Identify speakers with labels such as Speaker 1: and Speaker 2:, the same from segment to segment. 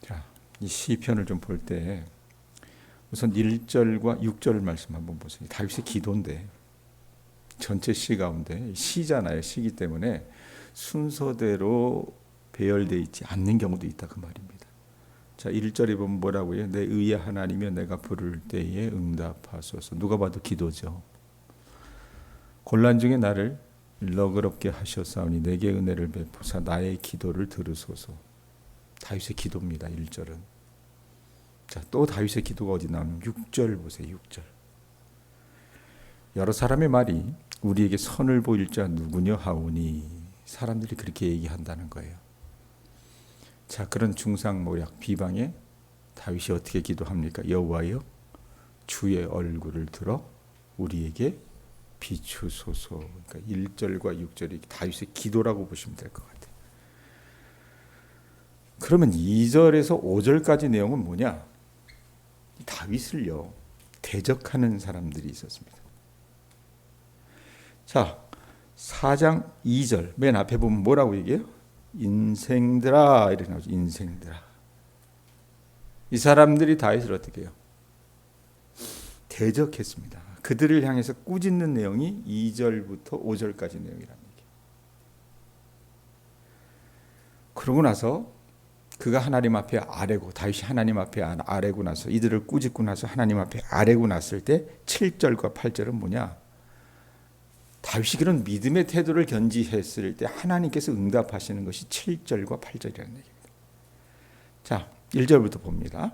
Speaker 1: 자, 이 시편을 좀 볼 때 우선 1절과 6절 말씀 한번 보세요. 다윗의 기도인데 전체 시 가운데 시잖아요. 시기 때문에 순서대로 배열되어 있지 않는 경우도 있다 그 말입니다. 자, 1절에 보면 뭐라고 해요? 내 의의 하나님이여 내가 부를 때에 응답하소서. 누가 봐도 기도죠. 곤란 중에 나를 너그럽게 하셨사오니 내게 은혜를 베푸사 나의 기도를 들으소서. 다윗의 기도입니다. 1절은. 자, 또 다윗의 기도가 어디 나오면 6절 보세요. 6절. 여러 사람의 말이 우리에게 선을 보일 자 누구냐 하오니 사람들이 그렇게 얘기한다는 거예요. 자, 그런 중상모략 비방에 다윗이 어떻게 기도합니까? 여호와여 주의 얼굴을 들어 우리에게 비추소서. 그러니까 1절과 6절이 다윗의 기도라고 보시면 될 것 같아요. 그러면 2절에서 5절까지 내용은 뭐냐? 다윗을요 대적하는 사람들이 있었습니다. 자, 4장 2절 맨 앞에 보면 뭐라고 얘기해요? 인생들아 이렇게 나오죠. 인생들아. 이 사람들이 다윗을 어떻게 해요? 대적했습니다. 그들을 향해서 꾸짖는 내용이 2절부터 5절까지 내용이라는 얘기예요. 그러고 나서 그가 하나님 앞에 아뢰고 다윗이 하나님 앞에 아뢰고 나서 이들을 꾸짖고 나서 하나님 앞에 아뢰고 났을 때 7절과 8절은 뭐냐? 다윗이 그런 믿음의 태도를 견지했을 때 하나님께서 응답하시는 것이 7절과 8절이라는 얘기입니다. 자, 1절부터 봅니다.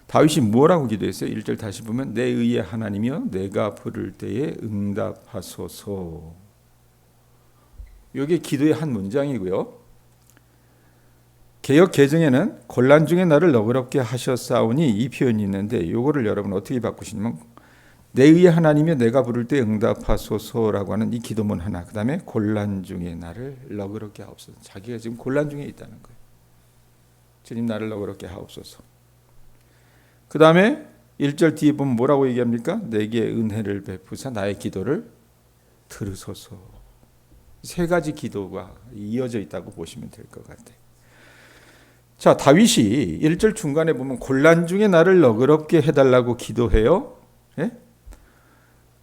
Speaker 1: 다윗이 뭐라고 기도했어요? 1절 다시 보면 내 의의 하나님이여 내가 부를 때에 응답하소서. 이게 기도의 한 문장이고요. 개역 개정에는 곤란 중에 나를 너그럽게 하셨사오니 이 표현이 있는데 이거를 여러분 어떻게 바꾸시냐면 내 의의 하나님이여 내가 부를 때 응답하소서라고 하는 이 기도문 하나, 그 다음에 곤란 중에 나를 너그럽게 하옵소서. 자기가 지금 곤란 중에 있다는 거예요. 주님 나를 너그럽게 하옵소서. 그 다음에 1절 뒤에 보면 뭐라고 얘기합니까? 내게 은혜를 베푸사 나의 기도를 들으소서. 세 가지 기도가 이어져 있다고 보시면 될 것 같아요. 자, 다윗이 1절 중간에 보면 곤란 중에 나를 너그럽게 해달라고 기도해요. 예?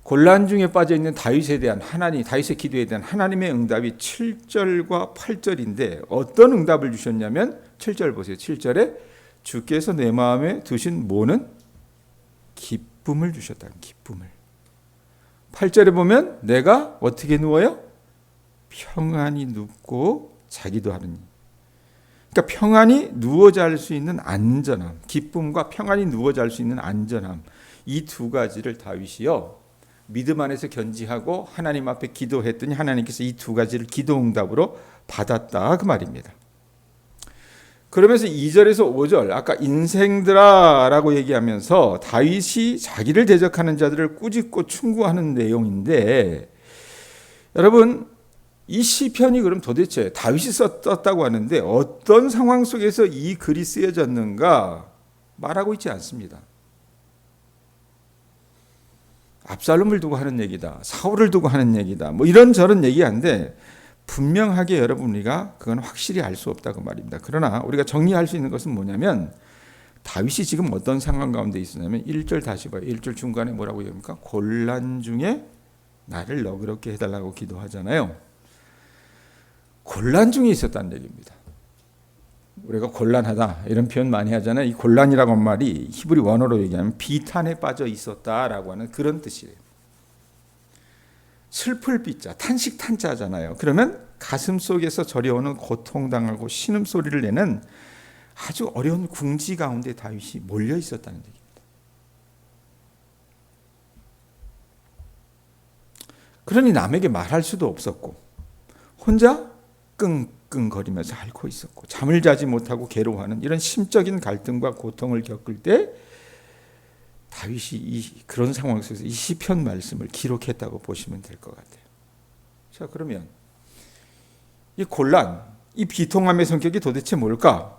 Speaker 1: 곤란 중에 빠져있는 다윗에 대한 다윗의 기도에 대한 하나님의 응답이 7절과 8절인데 어떤 응답을 주셨냐면 7절 보세요. 7절에 주께서 내 마음에 두신 뭐는? 기쁨을 주셨다는 기쁨을. 8절에 보면 내가 어떻게 누워요? 평안히 눕고 자기도 하느니. 그러니까 평안히 누워 잘 수 있는 안전함, 기쁨과 평안히 누워 잘 수 있는 안전함, 이 두 가지를 다윗이요 믿음 안에서 견지하고 하나님 앞에 기도했더니 하나님께서 이 두 가지를 기도 응답으로 받았다 그 말입니다. 그러면서 2절에서 5절 아까 인생들아 라고 얘기하면서 다윗이 자기를 대적하는 자들을 꾸짖고 충고하는 내용인데, 여러분 이 시편이 그럼 도대체 다윗이 썼다고 하는데 어떤 상황 속에서 이 글이 쓰여졌는가 말하고 있지 않습니다. 압살롬을 두고 하는 얘기다, 사울을 두고 하는 얘기다, 뭐 이런저런 얘기하는데 분명하게 여러분 우리가 그건 확실히 알 수 없다고 말입니다. 그러나 우리가 정리할 수 있는 것은 뭐냐면 다윗이 지금 어떤 상황 가운데 있었냐면 1절 다시 봐요. 1절 중간에 뭐라고 얘기합니까? 곤란 중에 나를 너그럽게 해달라고 기도하잖아요. 곤란 중에 있었다는 얘기입니다. 우리가 곤란하다 이런 표현 많이 하잖아요. 이 곤란이라고 하는 말이 히브리 원어로 얘기하면 비탄에 빠져 있었다라고 하는 그런 뜻이에요. 슬플 비자, 탄식 탄자잖아요. 그러면 가슴 속에서 저려오는 고통당하고 신음소리를 내는 아주 어려운 궁지 가운데 다윗이 몰려 있었다는 얘기입니다. 그러니 남에게 말할 수도 없었고 혼자 끙끙거리면서 앓고 있었고 잠을 자지 못하고 괴로워하는 이런 심적인 갈등과 고통을 겪을 때 다윗이 그런 상황 속에서 이 시편 말씀을 기록했다고 보시면 될 것 같아요. 자, 그러면 이 곤란, 이 비통함의 성격이 도대체 뭘까?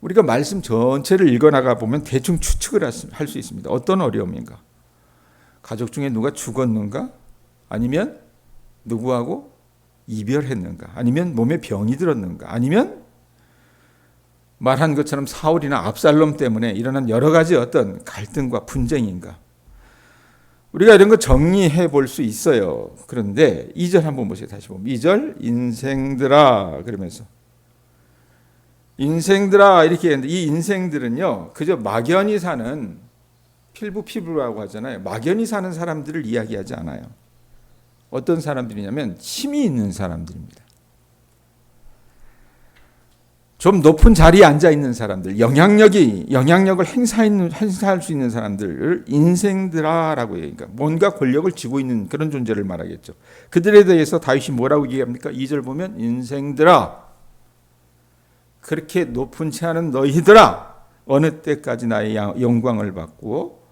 Speaker 1: 우리가 말씀 전체를 읽어나가 보면 대충 추측을 할 수 있습니다. 어떤 어려움인가? 가족 중에 누가 죽었는가? 아니면 누구하고 이별했는가? 아니면 몸에 병이 들었는가? 아니면 말한 것처럼 사울이나 압살롬 때문에 일어난 여러 가지 어떤 갈등과 분쟁인가? 우리가 이런 거 정리해 볼 수 있어요. 그런데 2절 한번 보세요. 다시 보면 2절 인생들아 그러면서 인생들아 이렇게 했는데 이 인생들은요 그저 막연히 사는 피부라고 하잖아요. 막연히 사는 사람들을 이야기하지 않아요. 어떤 사람들이냐면 힘이 있는 사람들입니다. 좀 높은 자리에 앉아 있는 사람들, 영향력을 행사할 수 있는 사람들을 인생들아라고 해요. 그러니까 뭔가 권력을 쥐고 있는 그런 존재를 말하겠죠. 그들에 대해서 다윗이 뭐라고 얘기합니까? 2절 보면 인생들아, 그렇게 높은 채 하는 너희들아, 어느 때까지 나의 영광을 받고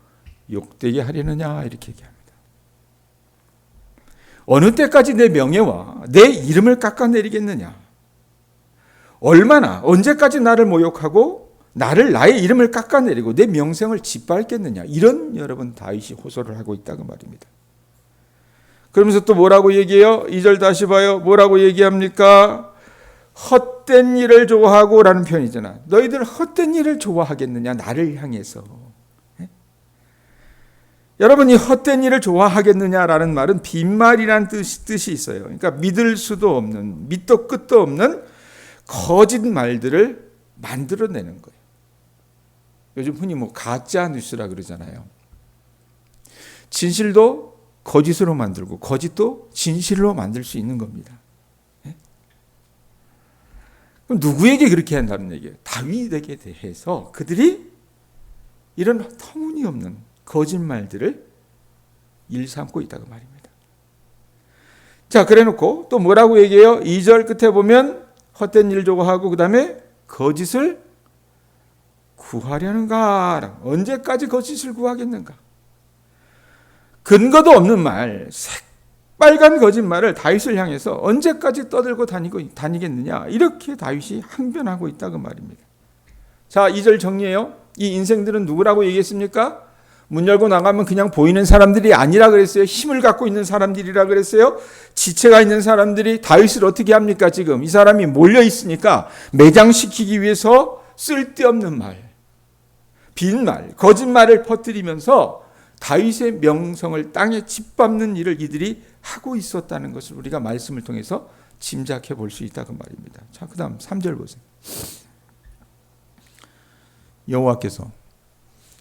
Speaker 1: 욕되게 하려느냐 이렇게 얘기합니다. 어느 때까지 내 명예와 내 이름을 깎아내리겠느냐? 얼마나 언제까지 나를 모욕하고 나의 이름을 깎아내리고 내 명성을 짓밟겠느냐? 이런 여러분 다윗이 호소를 하고 있다고 말입니다. 그러면서 또 뭐라고 얘기해요? 2절 다시 봐요. 뭐라고 얘기합니까? 헛된 일을 좋아하고 라는 표현이잖아. 너희들 헛된 일을 좋아하겠느냐? 나를 향해서. 여러분 이 헛된 일을 좋아하겠느냐라는 말은 빈말이라는 뜻이 있어요. 그러니까 믿을 수도 없는, 밑도 끝도 없는 거짓 말들을 만들어내는 거예요. 요즘 흔히 가짜 뉴스라 그러잖아요. 진실도 거짓으로 만들고 거짓도 진실로 만들 수 있는 겁니다. 그럼 누구에게 그렇게 한다는 얘기예요? 다윗에게 대해서 그들이 이런 터무니없는 거짓말들을 일삼고 있다고 말입니다. 자, 그래놓고 또 뭐라고 얘기해요? 2절 끝에 보면 헛된 일 좋아하고 그 다음에 거짓을 구하려는가? 언제까지 거짓을 구하겠는가? 근거도 없는 말, 새빨간 거짓말을 다윗을 향해서 언제까지 떠들고 다니겠느냐? 이렇게 다윗이 항변하고 있다고 말입니다. 자, 2절 정리해요. 이 인생들은 누구라고 얘기했습니까? 문 열고 나가면 그냥 보이는 사람들이 아니라 그랬어요. 힘을 갖고 있는 사람들이라 그랬어요. 지체가 있는 사람들이 다윗을 어떻게 합니까? 지금 이 사람이 몰려 있으니까 매장시키기 위해서 쓸데없는 말, 빈말, 거짓말을 퍼뜨리면서 다윗의 명성을 땅에 짓밟는 일을 이들이 하고 있었다는 것을 우리가 말씀을 통해서 짐작해 볼 수 있다고 말입니다. 자, 그 다음 3절 보세요. 여호와께서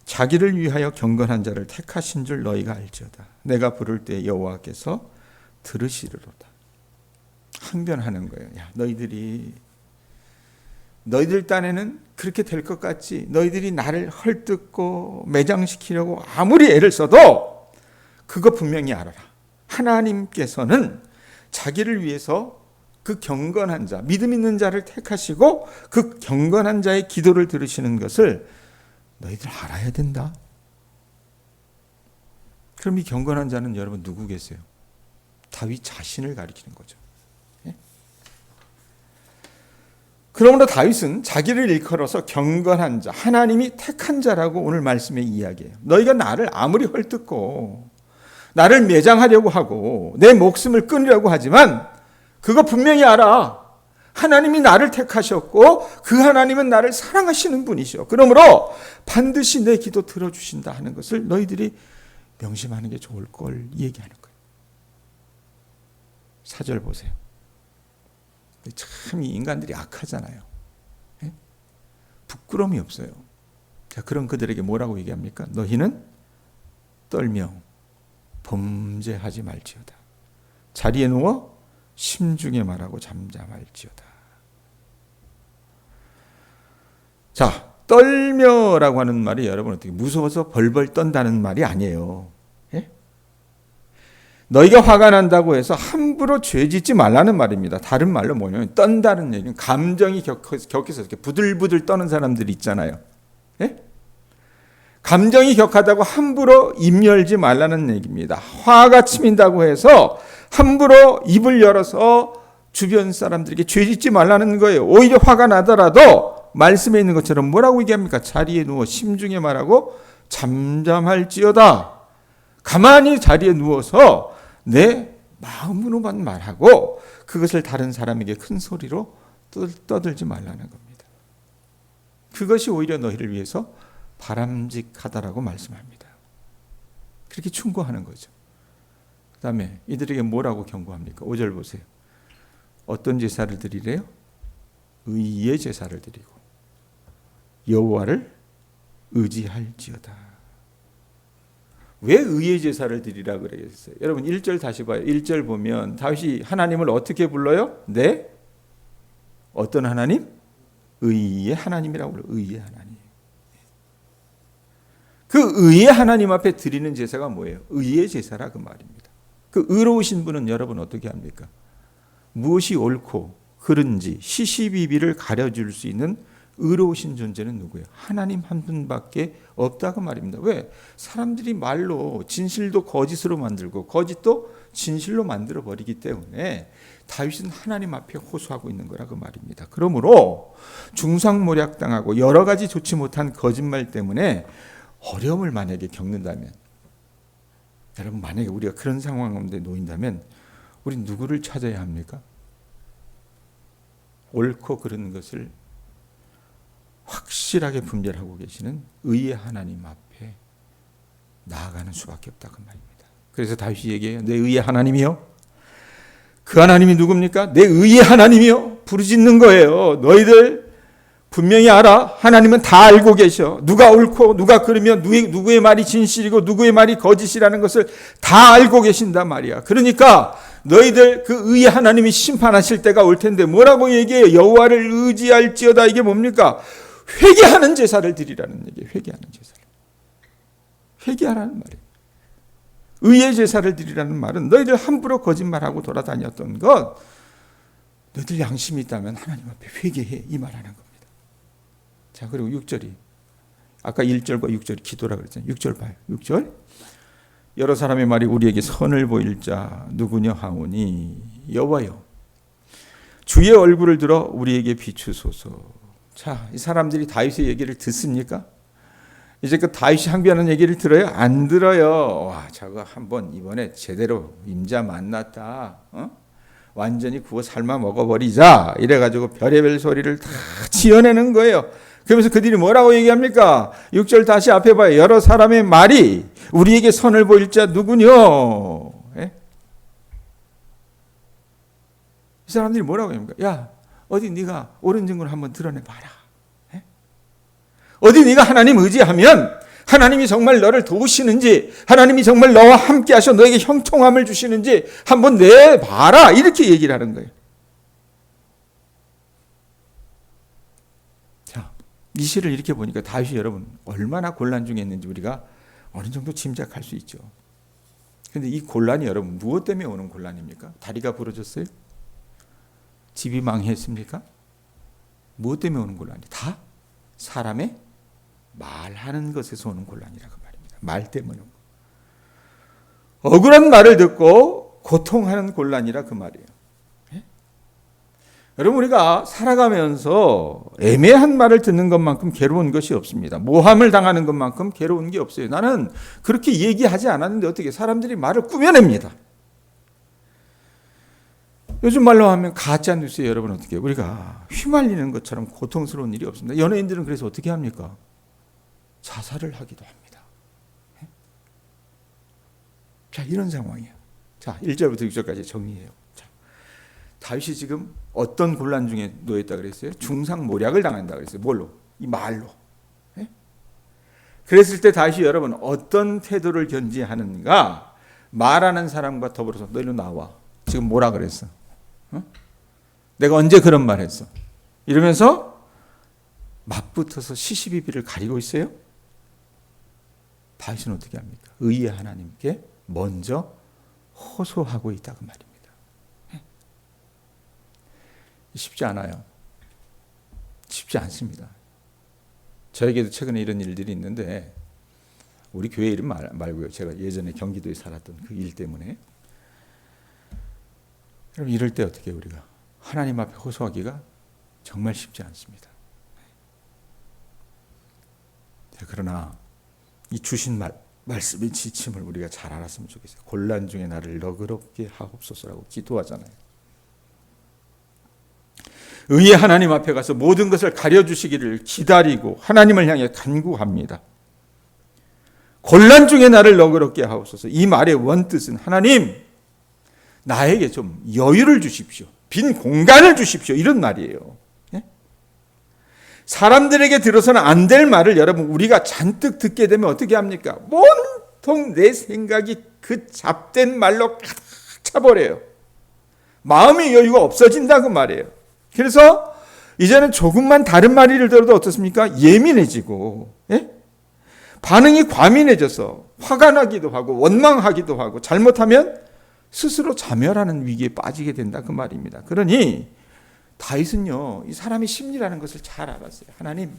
Speaker 1: 자기를 위하여 경건한 자를 택하신 줄 너희가 알지어다. 내가 부를 때 여호와께서 들으시리로다. 항변하는 거예요. 야, 너희들 딴에는 그렇게 될 것 같지? 너희들이 나를 헐뜯고 매장시키려고 아무리 애를 써도 그거 분명히 알아라. 하나님께서는 자기를 위해서 그 경건한 자, 믿음 있는 자를 택하시고 그 경건한 자의 기도를 들으시는 것을 너희들 알아야 된다. 그럼 이 경건한 자는 여러분 누구겠어요? 다윗 자신을 가리키는 거죠. 예? 그러므로 다윗은 자기를 일컬어서 경건한 자, 하나님이 택한 자라고 오늘 말씀에 이야기해요. 너희가 나를 아무리 헐뜯고 나를 매장하려고 하고 내 목숨을 끊으려고 하지만 그거 분명히 알아. 하나님이 나를 택하셨고 그 하나님은 나를 사랑하시는 분이시오. 그러므로 반드시 내 기도 들어주신다 하는 것을 너희들이 명심하는 게 좋을 걸 얘기하는 거예요. 4절 보세요. 참 이 인간들이 악하잖아요. 예? 부끄러움이 없어요. 자, 그럼 그들에게 뭐라고 얘기합니까? 너희는 떨며 범죄하지 말지어다. 자리에 누워 심중에 말하고 잠잠할지어다. 자, 떨며라고 하는 말이 여러분 어떻게 무서워서 벌벌 떤다는 말이 아니에요. 예? 너희가 화가 난다고 해서 함부로 죄짓지 말라는 말입니다. 다른 말로 뭐냐면 떤다는 얘기는 감정이 격해서 이렇게 부들부들 떠는 사람들이 있잖아요. 예? 감정이 격하다고 함부로 입 열지 말라는 얘기입니다. 화가 치민다고 해서 함부로 입을 열어서 주변 사람들에게 죄짓지 말라는 거예요. 오히려 화가 나더라도 말씀에 있는 것처럼 뭐라고 얘기합니까? 자리에 누워 심중에 말하고 잠잠할지어다. 가만히 자리에 누워서 내 마음으로만 말하고 그것을 다른 사람에게 큰 소리로 떠들지 말라는 겁니다. 그것이 오히려 너희를 위해서 바람직하다라고 말씀합니다. 그렇게 충고하는 거죠. 그 다음에 이들에게 뭐라고 경고합니까? 5절 보세요. 어떤 제사를 드리래요? 의의 제사를 드리고 여호와를 의지할지어다. 왜 의의 제사를 드리라 그러겠어요? 여러분 1절 다시 봐요. 1절 보면 다윗이 하나님을 어떻게 불러요? 네? 어떤 하나님? 의의 하나님이라고 불러요. 의의 하나님. 그 의의 하나님 앞에 드리는 제사가 뭐예요? 의의 제사라 그 말입니다. 그 의로우신 분은 여러분 어떻게 합니까? 무엇이 옳고 그른지 시시비비를 가려줄 수 있는 의로우신 존재는 누구예요? 하나님 한 분밖에 없다고 말입니다. 왜? 사람들이 말로 진실도 거짓으로 만들고 거짓도 진실로 만들어 버리기 때문에 다윗은 하나님 앞에 호소하고 있는 거라고 말입니다. 그러므로 중상모략당하고 여러 가지 좋지 못한 거짓말 때문에 어려움을 만약에 겪는다면, 여러분 만약에 우리가 그런 상황 가운데 놓인다면 우리 누구를 찾아야 합니까? 옳고 그른 것을 확실하게 분별하고 계시는 의의 하나님 앞에 나아가는 수밖에 없다고 말입니다. 그래서 다윗이 얘기해요. 내 의의 하나님이요. 그 하나님이 누굽니까? 내 의의 하나님이요. 부르짖는 거예요. 너희들 분명히 알아. 하나님은 다 알고 계셔. 누가 옳고 누가 그르면 누구의 말이 진실이고 누구의 말이 거짓이라는 것을 다 알고 계신단 말이야. 그러니까 너희들 그 의의 하나님이 심판하실 때가 올 텐데 뭐라고 얘기해요? 여호와를 의지할지어다. 이게 뭡니까? 회개하는 제사를 드리라는 얘기예요. 회개하는 제사를. 회개하라는 말이에요. 의의 제사를 드리라는 말은 너희들 함부로 거짓말하고 돌아다녔던 것, 너희들 양심이 있다면 하나님 앞에 회개해, 이 말하는 겁니다. 자, 그리고 6절이 아까 1절과 6절이 기도라 그랬잖아요. 6절 봐요. 6절. 여러 사람의 말이 우리에게 선을 보일 자 누구냐 하오니 여호와여 주의 얼굴을 들어 우리에게 비추소서. 자, 이 사람들이 다윗의 얘기를 듣습니까? 이제 그 다윗이 항변하는 얘기를 들어요? 안 들어요. 와, 저거 한번 이번에 제대로 임자 만났다. 완전히 구워 삶아 먹어버리자. 이래가지고 별의별 소리를 다 지어내는 거예요. 그러면서 그들이 뭐라고 얘기합니까? 6절 다시 앞에 봐요. 여러 사람의 말이 우리에게 선을 보일 자 누구뇨? 예? 이 사람들이 뭐라고 합니까? 야, 어디 네가 옳은 증거를 한번 드러내봐라. 예? 어디 네가 하나님 의지하면 하나님이 정말 너를 도우시는지, 하나님이 정말 너와 함께 하셔 너에게 형통함을 주시는지 한번 내봐라. 이렇게 얘기를 하는 거예요. 자, 이 시를 이렇게 보니까 다윗이 여러분 얼마나 곤란 중에 있는지 우리가 어느 정도 짐작할 수 있죠. 그런데 이 곤란이 여러분 무엇 때문에 오는 곤란입니까? 다리가 부러졌어요? 집이 망했습니까? 무엇 때문에 오는 곤란이? 다 사람의 말하는 것에서 오는 곤란이라고 말입니다. 말 때문에. 억울한 말을 듣고 고통하는 곤란이라 그 말이에요. 예? 여러분 우리가 살아가면서 애매한 말을 듣는 것만큼 괴로운 것이 없습니다. 모함을 당하는 것만큼 괴로운 게 없어요. 나는 그렇게 얘기하지 않았는데 어떻게 사람들이 말을 꾸며냅니다. 요즘 말로 하면 가짜 뉴스에 여러분 어떻게 해요? 우리가 휘말리는 것처럼 고통스러운 일이 없습니다. 연예인들은 그래서 어떻게 합니까? 자살을 하기도 합니다. 자, 이런 상황이에요. 자, 1절부터 6절까지 정리해요. 자, 다윗이 지금 어떤 곤란 중에 놓였다 그랬어요? 중상모략을 당한다 그랬어요. 뭘로? 이 말로. 예? 그랬을 때 다윗이 여러분 어떤 태도를 견지하는가? 말하는 사람과 더불어서 너 이리로 나와. 지금 뭐라 그랬어? 내가 언제 그런 말 했어? 이러면서 맞붙어서 시시비비를 가리고 있어요. 다윗은 어떻게 합니까? 의의 하나님께 먼저 호소하고 있다고 말입니다. 쉽지 않아요. 쉽지 않습니다. 저에게도 최근에 이런 일들이 있는데 우리 교회 이름 말고요. 제가 예전에 경기도에 살았던 그 일 때문에. 그럼 이럴 때 어떻게 우리가 하나님 앞에 호소하기가 정말 쉽지 않습니다. 그러나 이 주신 말씀의 지침을 우리가 잘 알았으면 좋겠어요. 곤란 중에 나를 너그럽게 하옵소서라고 기도하잖아요. 의의 하나님 앞에 가서 모든 것을 가려주시기를 기다리고 하나님을 향해 간구합니다. 곤란 중에 나를 너그럽게 하옵소서. 이 말의 원뜻은 하나님 나에게 좀 여유를 주십시오. 빈 공간을 주십시오. 이런 말이에요. 예? 사람들에게 들어서는 안 될 말을 여러분 우리가 잔뜩 듣게 되면 어떻게 합니까? 온통 내 생각이 그 잡된 말로 가득 차버려요. 마음의 여유가 없어진다고 말이에요. 그래서 이제는 조금만 다른 말을 들어도 어떻습니까? 예민해지고 예? 반응이 과민해져서 화가 나기도 하고 원망하기도 하고 잘못하면 스스로 자멸하는 위기에 빠지게 된다 그 말입니다. 그러니 다윗은요 이 사람의 심리라는 것을 잘 알았어요. 하나님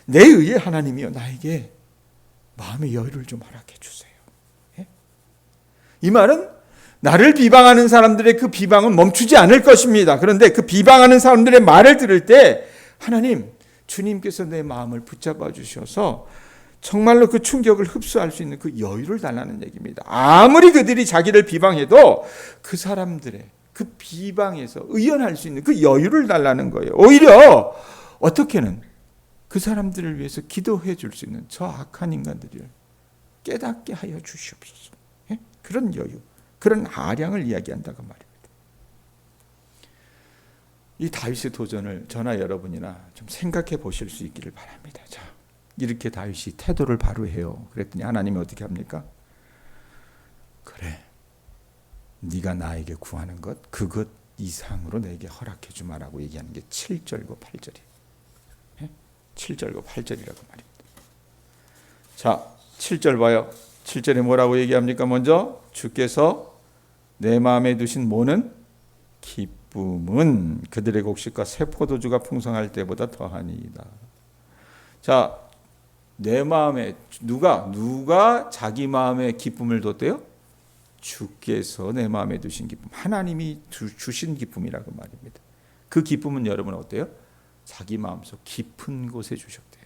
Speaker 1: 내 의의 하나님이여 나에게 마음의 여유를 좀 허락해 주세요. 예? 이 말은 나를 비방하는 사람들의 그 비방은 멈추지 않을 것입니다. 그런데 그 비방하는 사람들의 말을 들을 때 하나님 주님께서 내 마음을 붙잡아 주셔서 정말로 그 충격을 흡수할 수 있는 그 여유를 달라는 얘기입니다. 아무리 그들이 자기를 비방해도 그 사람들의 그 비방에서 의연할 수 있는 그 여유를 달라는 거예요. 오히려 어떻게는 그 사람들을 위해서 기도해 줄 수 있는 저 악한 인간들을 깨닫게 하여 주시옵소서. 예? 그런 여유, 그런 아량을 이야기한다고 말입니다. 이 다윗의 도전을 저나 여러분이나 좀 생각해 보실 수 있기를 바랍니다. 자, 이렇게 다윗이 태도를 바로 해요. 그랬더니 하나님이 어떻게 합니까? 그래, 네가 나에게 구하는 것 그것 이상으로 내게 허락해 주마라고 얘기하는 게 7절과 8절이에요. 7절과 8절이라고 말입니다. 자, 7절 봐요. 7절에 뭐라고 얘기합니까? 먼저 주께서 내 마음에 두신 모는 기쁨은 그들의 곡식과 새 포도주가 풍성할 때보다 더하니이다. 자, 내 마음에 누가 자기 마음에 기쁨을 뒀대요? 주께서 내 마음에 두신 기쁨, 하나님이 주신 기쁨이라고 말입니다. 그 기쁨은 여러분 어때요? 자기 마음속 깊은 곳에 주셨대요.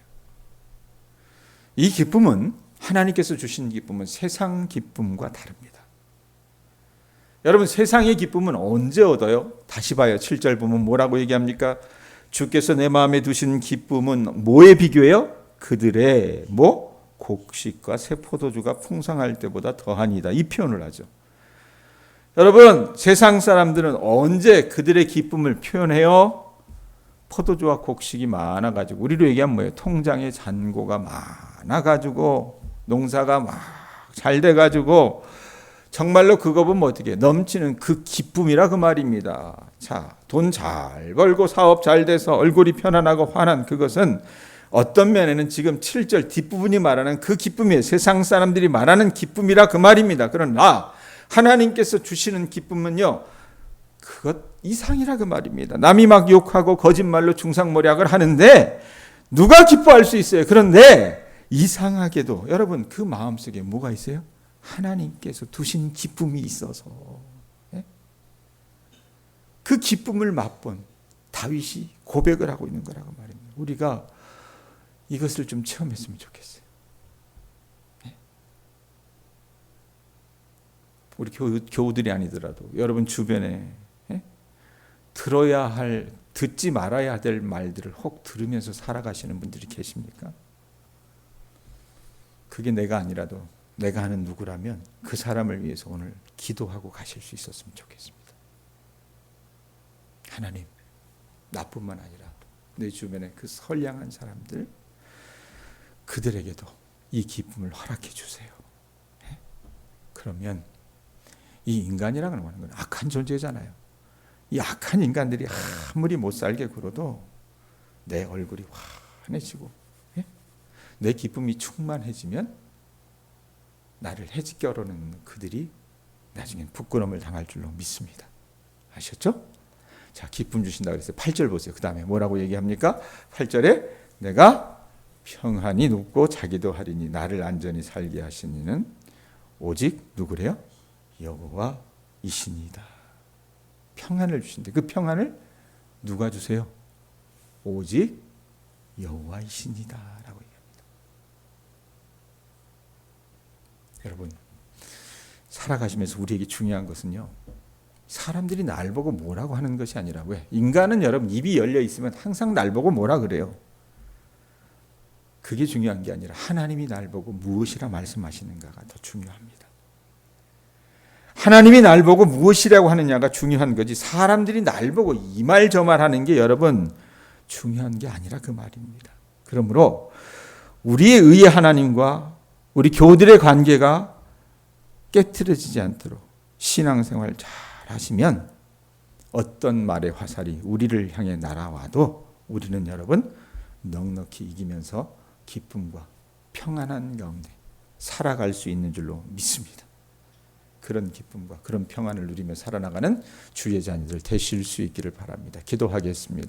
Speaker 1: 이 기쁨은 하나님께서 주신 기쁨은 세상 기쁨과 다릅니다. 여러분 세상의 기쁨은 언제 얻어요? 다시 봐요. 7절 보면 뭐라고 얘기합니까? 주께서 내 마음에 두신 기쁨은 뭐에 비교해요? 그들의 곡식과 새 포도주가 풍성할 때보다 더하니이다. 이 표현을 하죠. 여러분 세상 사람들은 언제 그들의 기쁨을 표현해요? 포도주와 곡식이 많아가지고 우리로 얘기하면 뭐예요? 통장에 잔고가 많아가지고 농사가 막 잘 돼가지고 정말로 그거 보면 어떻게 넘치는 그 기쁨이라 그 말입니다. 자, 돈 잘 벌고 사업 잘 돼서 얼굴이 편안하고 환한 그것은 어떤 면에는 지금 7절 뒷부분이 말하는 그 기쁨이에요. 세상 사람들이 말하는 기쁨이라 그 말입니다. 그러나 하나님께서 주시는 기쁨은요 그것 이상이라 그 말입니다. 남이 막 욕하고 거짓말로 중상모략을 하는데 누가 기뻐할 수 있어요? 그런데 이상하게도 여러분 그 마음속에 뭐가 있어요? 하나님께서 두신 기쁨이 있어서 그 기쁨을 맛본 다윗이 고백을 하고 있는 거라고 말입니다. 우리가 이것을 좀 체험했으면 좋겠어요. 우리 교우들이 아니더라도 여러분 주변에 들어야 할, 듣지 말아야 될 말들을 혹 들으면서 살아가시는 분들이 계십니까? 그게 내가 아니라도 내가 아는 누구라면 그 사람을 위해서 오늘 기도하고 가실 수 있었으면 좋겠습니다. 하나님, 나뿐만 아니라 내 주변에 그 선량한 사람들, 그들에게도 이 기쁨을 허락해 주세요. 그러면 이 인간이라는 건 악한 존재잖아요. 이 악한 인간들이 아무리 못 살게 굴어도 내 얼굴이 환해지고 내 기쁨이 충만해지면 나를 해집겨오는 그들이 나중엔 부끄러움을 당할 줄로 믿습니다. 아셨죠? 자, 기쁨 주신다 그랬어요. 8절 보세요. 그 다음에 뭐라고 얘기합니까? 8절에 내가 평안히 눕고 자기도 하리니 나를 안전히 살게 하시니는 오직 누구래요? 여호와이시니이다. 평안을 주신대. 그 평안을 누가 주세요? 오직 여호와이시니이다 라고 얘기합니다. 여러분 살아가시면서 우리에게 중요한 것은요 사람들이 날 보고 뭐라고 하는 것이 아니라고요. 인간은 여러분 입이 열려 있으면 항상 날 보고 뭐라 그래요. 그게 중요한 게 아니라 하나님이 날 보고 무엇이라 말씀하시는가가 더 중요합니다. 하나님이 날 보고 무엇이라고 하느냐가 중요한 거지 사람들이 날 보고 이 말 저 말 하는 게 여러분 중요한 게 아니라 그 말입니다. 그러므로 우리의 의의 하나님과 우리 교우들의 관계가 깨트려지지 않도록 신앙생활 잘 하시면 어떤 말의 화살이 우리를 향해 날아와도 우리는 여러분 넉넉히 이기면서 기쁨과 평안한 가운데 살아갈 수 있는 줄로 믿습니다. 그런 기쁨과 그런 평안을 누리며 살아나가는 주의 자녀들 되실 수 있기를 바랍니다. 기도하겠습니다.